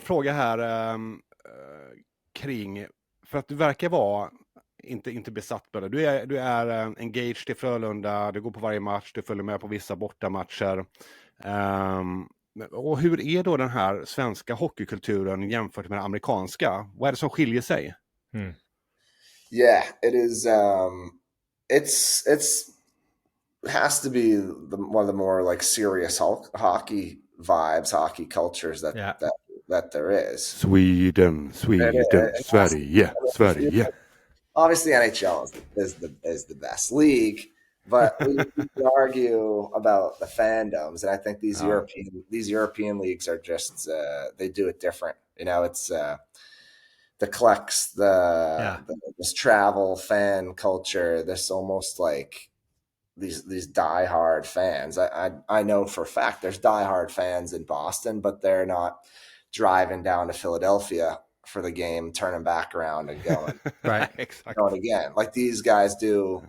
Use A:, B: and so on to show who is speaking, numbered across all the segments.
A: fråga här kring, för att du verkar vara inte besatt på det. Du är engaged i Frölunda, du går på varje match, du följer med på vissa bortamatcher. Och hur är då den här svenska hockeykulturen jämfört med den amerikanska? Vad är det som skiljer sig?
B: Yeah, it is. It has to be one of the more like serious hockey vibes, hockey cultures that there is.
A: Sweden, Sverige.
B: Obviously, NHL is the best league, but we can argue about the fandoms, and I think these European leagues are just they do it different. You know, it's the Klex, this travel fan culture. This almost like these diehard fans. I know for a fact there's diehard fans in Boston, but they're not driving down to Philadelphia for the game, turning back around and going
A: right, exactly.
B: Going again, like these guys do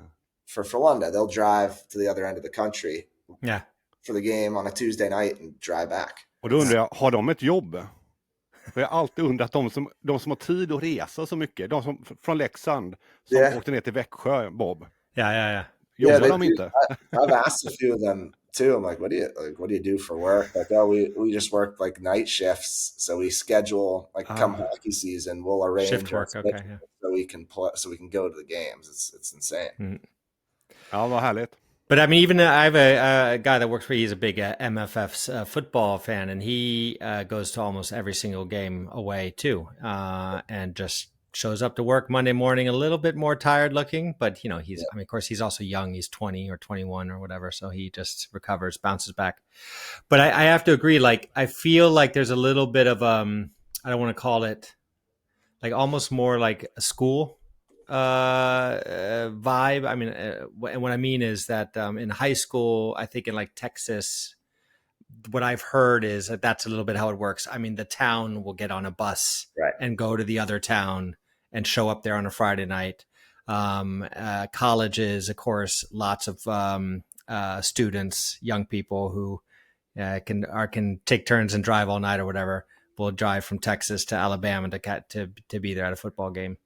B: for Frölunda. They'll drive to the other end of the country for the game on a Tuesday night and drive back.
A: Och då undrar jag, har de ett jobb? För jag har alltid undrat de som har tid att resa så mycket. De som från Leksand som åkte ner till Växjö, Bob.
C: Ja.
A: Jobbar de inte?
B: I've asked a few of them too. I'm like, what do you do for work? Like, oh, we just work like night shifts. So we schedule like come hockey season, we'll arrange
C: shift work, so
B: we can play, so we can go to the games. It's insane.
A: Ja, vad härligt.
C: But I mean, even I have a guy that works for. He's a big MFF's football fan, and he goes to almost every single game away too, and just shows up to work Monday morning a little bit more tired looking, but you know, I mean, of course he's also young. He's 20 or 21 or whatever. So he just recovers, bounces back. But I have to agree. Like, I feel like there's a little bit of, I don't want to call it like almost more like a school vibe. I mean, and what I mean is that in high school, I think in like Texas, what I've heard is that that's a little bit how it works. I mean, the town will get on a bus and go to the other town and show up there on a Friday night. Colleges, of course, lots of students, young people who can take turns and drive all night or whatever. Will drive from Texas to Alabama to be there at a football game.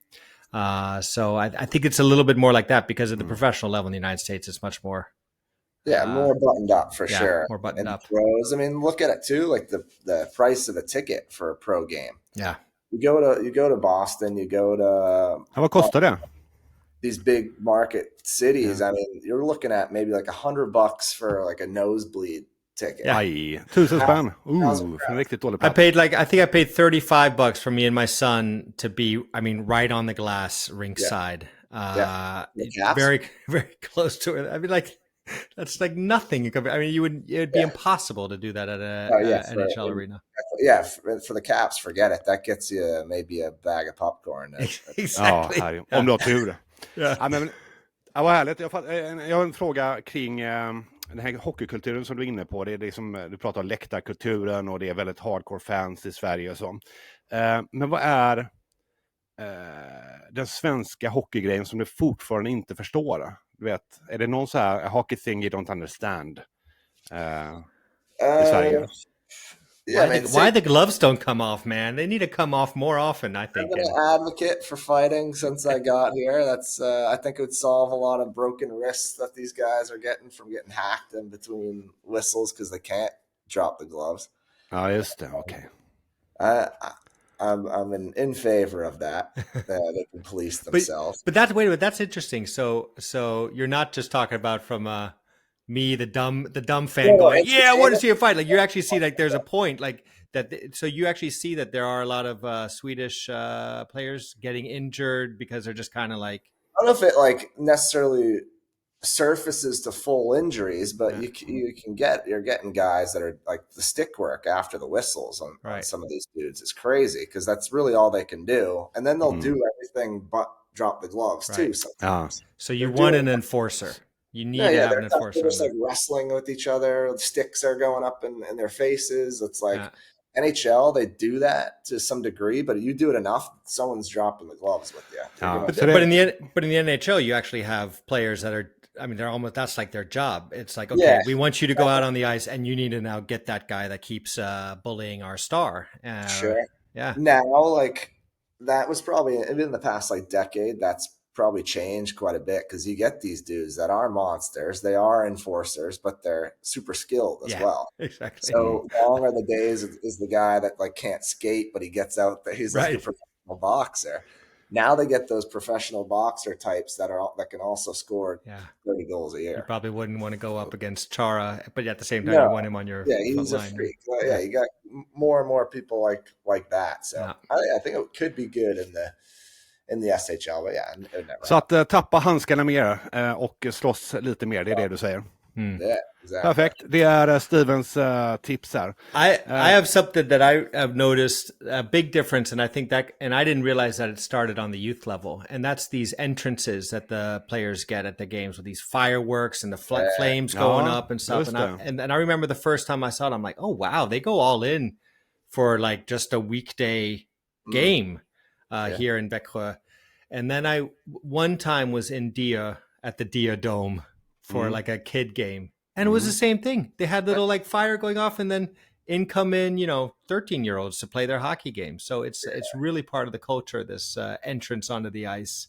C: So I think it's a little bit more like that because at the professional level in the United States, it's much more.
B: Yeah, more buttoned up for sure.
C: More buttoned up.
B: Pros, I mean, look at it too, like the price of a ticket for a pro game.
C: Yeah.
B: You go to Boston, you go to
A: vad kostar det?
B: These big market cities. I mean, you're looking at maybe like $100 for like a nosebleed ticket.
A: Yeah. Aj, 1000 spänn. Riktigt dålig plats.
C: I think I paid $35 for me and my son to be, I mean, right on the glass rink side. Very, very close to it. I mean, like, that's like nothing. I mean, it'd be impossible to do that at an NHL arena.
B: Yeah, for the Caps, forget it. That gets you maybe a bag of popcorn.
C: Exactly.
A: Ja, om du har tur. Ja, men, vad härligt. Jag har en fråga kring den här hockeykulturen som du är inne på. Det är som du pratar om läktarkulturen och det är väldigt hardcore fans i Sverige och så. Men vad är den svenska hockeygrejen som du fortfarande inte förstår? Du vet, är det någon så här hockey thing you don't understand i Sverige?
C: Why the gloves don't come off, man? They need to come off more often, I think.
B: I've been an advocate for fighting since I got here. That's I think it would solve a lot of broken wrists that these guys are getting from getting hacked in between whistles because they can't drop the gloves.
A: Ja, just det. Okay.
B: I'm in favor of that. They can police themselves.
C: But that's interesting. So you're not just talking about from me, the dumb fan going, I want to see a fight. Like, you actually see like there's a point like that. So you actually see that there are a lot of Swedish players getting injured because they're just kind of like.
B: I don't know if it like necessarily surfaces to full injuries, but you're getting guys that are like the stick work after the whistles on some of these dudes is crazy because that's really all they can do, and then they'll do everything but drop the gloves too sometimes.
C: So you want an enforcer. You need to have an enforcer.
B: They're just like wrestling with each other. Sticks are going up in their faces. It's like NHL, they do that to some degree, but you do it enough, someone's dropping the gloves with you.
C: But in the NHL, you actually have players that are, I mean, they're almost, that's like their job. It's like, okay, we want you to go out on the ice and you need to now get that guy that keeps bullying our star.
B: Sure.
C: Yeah.
B: Now, like that was probably in the past like decade. That's probably changed quite a bit because you get these dudes that are monsters. They are enforcers, but they're super skilled as
C: Yeah,
B: well.
C: exactly.
B: So long are the days is the guy that like can't skate, but he gets out there. He's like a
C: Right.
B: professional boxer. Now they get those professional boxer types that can also score
C: Yeah.
B: 30 goals a
C: You
B: year.
C: probably wouldn't want to go up against Chara, but at the same time, you
B: No,
C: want him on your
B: yeah,
C: front
B: he's a
C: line.
B: freak. Yeah, you got more and more people like that. So
C: Yeah.
B: I think it could be good in the SHL, but yeah, it never
A: Så att tappa handskarna mer och slåss lite mer, det är det du säger.
B: Yeah, exactly.
A: Perfekt, det är Stevens tips här.
C: I have something that I have noticed a big difference, and I think that, and I didn't realize that it started on the youth level, and that's these entrances that the players get at the games with these fireworks and the flames going up and stuff. And I remember the first time I saw it, I'm like, oh wow, they go all in for like just a weekday game here in Växjö. And then I one time was in Dia at the Dia Dome for like a kid game. And it was the same thing. They had little like fire going off, and then in come in, 13-year-olds to play their hockey game. So it's really part of the culture, this entrance onto the ice.